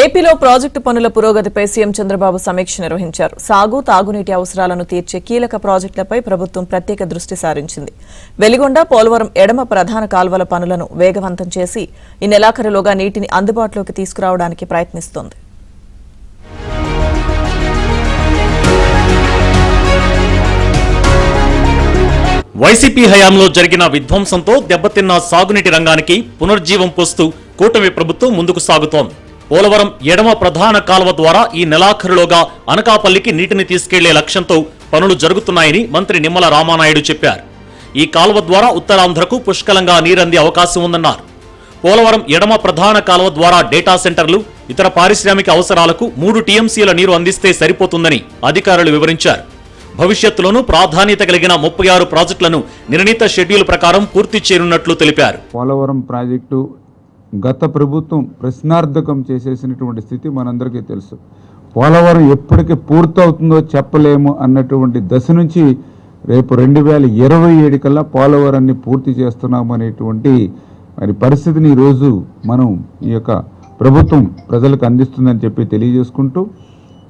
ఏపీలో ప్రాజెక్టు పనుల పురోగతిపై సీఎం చంద్రబాబు సమీక్ష నిర్వహించారు. సాగు, తాగునీటి అవసరాలను తీర్చే కీలక ప్రాజెక్టులపై ప్రభుత్వం ప్రత్యేక దృష్టి సారించింది. వెలిగొండ, పోలవరం ఎడమ ప్రధాన కాల్వల పనులను వేగవంతం చేసి ఈ నెలాఖరులోగా నీటిని అందుబాటులోకి తీసుకురావడానికి ప్రయత్నిస్తోంది. వైసీపీ హయాంలో జరిగిన విధ్వంసంతో దెబ్బతిన్న సాగునీటి రంగానికి పునర్జీవం పోస్తూ కూటమి ప్రభుత్వం ముందుకు సాగుతోంది. పోలవరం ఎడమ ప్రధాన కాల్వ ద్వారా ఈ నెలాఖరులోగా అనకాపల్లికి నీటిని తీసుకెళ్లే లక్ష్యంతో పనులు జరుగుతున్నాయని మంత్రి నిమ్మల రామానాయుడు చెప్పారు. ఈ కాల్వ ద్వారా ఉత్తరాంధ్రకు పుష్కలంగా నీరందే అవకాశం ఉందన్నారు. పోలవరం ఎడమ ప్రధాన కాల్వ ద్వారా డేటా సెంటర్లు, ఇతర పారిశ్రామిక అవసరాలకు 3 టీఎంసీల నీరు అందిస్తే సరిపోతుందని అధికారులు వివరించారు. భవిష్యత్తులోనూ ప్రాధాన్యత కలిగిన 36 ప్రాజెక్టులను నిర్ణీత షెడ్యూల్ ప్రకారం పూర్తి చేయనున్నట్లు తెలిపారు. పోలవరం ప్రాజెక్టు గత ప్రభుత్వం ప్రశ్నార్థకం చేసేసినటువంటి స్థితి మనందరికీ తెలుసు. పోలవరం ఎప్పటికి పూర్తవుతుందో చెప్పలేము అన్నటువంటి దశ నుంచి రేపు 2027 కల్లా పోలవరాన్ని పూర్తి చేస్తున్నామనేటువంటి పరిస్థితిని ఈరోజు మనం ఈ యొక్క ప్రభుత్వం ప్రజలకు అందిస్తుందని చెప్పి తెలియజేసుకుంటూ,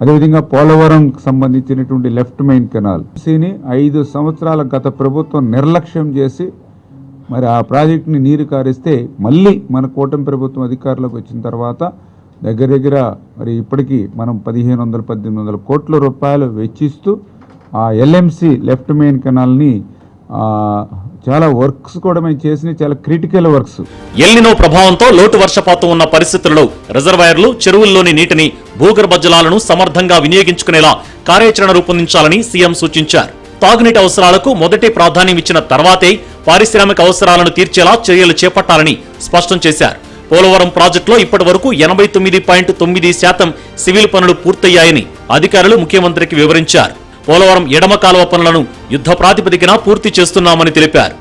అదేవిధంగా పోలవరంకి సంబంధించినటువంటి లెఫ్ట్ మెయిన్ కెనాల్ సీని 5 సంవత్సరాల గత ప్రభుత్వం నిర్లక్ష్యం చేసి ఆ ప్రాజెక్టుని నీరు కారిస్తే మళ్ళీ మన కూటమి ప్రభుత్వం అధికారంలోకి వచ్చిన తర్వాత దగ్గర ఇప్పటికీ మనం 1500-1800 కోట్ల రూపాయలు వెచ్చిస్తూ ఆ ఎల్ఎంసి లెఫ్ట్ మెయిన్ కెనాల్ని చాలా వర్క్స్ కూడా మేము చేసిన చాలా క్రిటికల్ వర్క్స్. ఎల్నినో ప్రభావంతో లోటు వర్షపాతం ఉన్న పరిస్థితుల్లో రిజర్వాయర్లు, చెరువుల్లోని నీటిని, భూగర్భ జలాలను సమర్థంగా వినియోగించుకునేలా కార్యాచరణ రూపొందించాలని సీఎం సూచించారు. తాగునీటి అవసరాలకు మొదటి ప్రాధాన్యం ఇచ్చిన తర్వాతే పారిశ్రామిక అవసరాలను తీర్చేలా చర్యలు చేపట్టాలని స్పష్టం చేశారు. పోలవరం ప్రాజెక్టులో ఇప్పటి వరకు 89.9% సివిల్ పనులు పూర్తయ్యాయని అధికారులు ముఖ్యమంత్రికి వివరించారు. పోలవరం ఎడమ కాలువ పనులను యుద్ధ ప్రాతిపదికన పూర్తి చేస్తున్నామని తెలిపారు.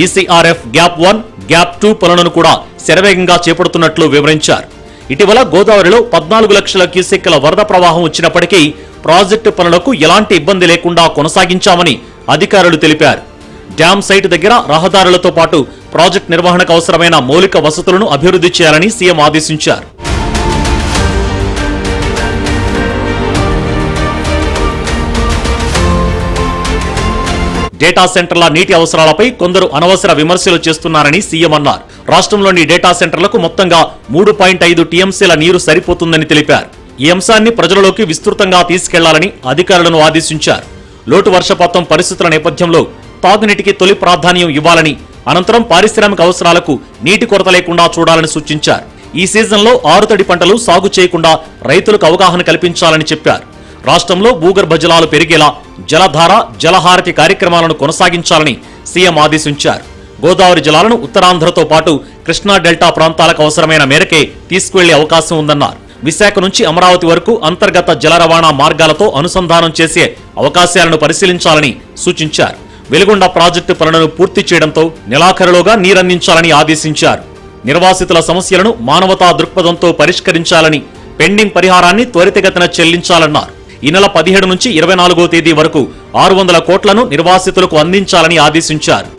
ఈసీఆర్ఎఫ్ గ్యాప్ 1, గ్యాప్ 2 పనులను కూడా శరవేగంగా చేపడుతున్నట్లు వివరించారు. ఇటీవల గోదావరిలో 14 లక్షల క్యూసెక్కుల వరద ప్రవాహం వచ్చినప్పటికీ ప్రాజెక్టు పనులకు ఎలాంటి ఇబ్బంది లేకుండా కొనసాగించామని అధికారులు తెలిపారు. డ్యాం సైట్ దగ్గర రహదారులతో పాటు ప్రాజెక్టు నిర్వహణకు అవసరమైన మౌలిక వసతులను అభివృద్ధి చేయాలని సీఎం ఆదేశించారు. డేటా సెంటర్ల నీటి అవసరాలపై కొందరు అనవసర విమర్శలు చేస్తున్నారని సీఎం అన్నారు. రాష్ట్రంలోని డేటా సెంటర్లకు మొత్తంగా 3.5 టీఎంసీల నీరు సరిపోతుందని తెలిపారు. ఈ అంశాన్ని ప్రజలలోకి విస్తృతంగా తీసుకెళ్లాలని అధికారులను ఆదేశించారు. లోటు వర్షపాతం పరిస్థితుల నేపథ్యంలో తాగునీటికి తొలి ప్రాధాన్యం ఇవ్వాలని, అనంతరం పారిశ్రామిక అవసరాలకు నీటి కొరత లేకుండా చూడాలని సూచించారు. ఈ సీజన్లో ఆరుతడి పంటలు సాగు చేయకుండా రైతులకు అవగాహన కల్పించాలని చెప్పారు. రాష్ట్రంలో భూగర్భ జలాలు పెరిగేలా జలధార, జలహారతి కార్యక్రమాలను కొనసాగించాలని సీఎం ఆదేశించారు. గోదావరి జలాలను ఉత్తరాంధ్రతో పాటు కృష్ణా డెల్టా ప్రాంతాలకు అవసరమైన మేరకే తీసుకువెళ్లే అవకాశం ఉందన్నారు. విశాఖ నుంచి అమరావతి వరకు అంతర్గత జల రవాణా మార్గాలతో అనుసంధానం చేసే అవకాశాలను పరిశీలించాలని సూచించారు. వెలిగొండ ప్రాజెక్టు పనులను పూర్తి చేయడంతో నెలాఖరులోగా నీరందించాలని ఆదేశించారు. నిర్వాసితుల సమస్యలను మానవతా దృక్పథంతో పరిష్కరించాలని, పెండింగ్ పరిహారాన్ని త్వరితగతిన చెల్లించాలన్నారు. ఈ నెల 17 నుంచి 24వ తేదీ వరకు 600 కోట్లను నిర్వాసితులకు అందించాలని ఆదేశించారు.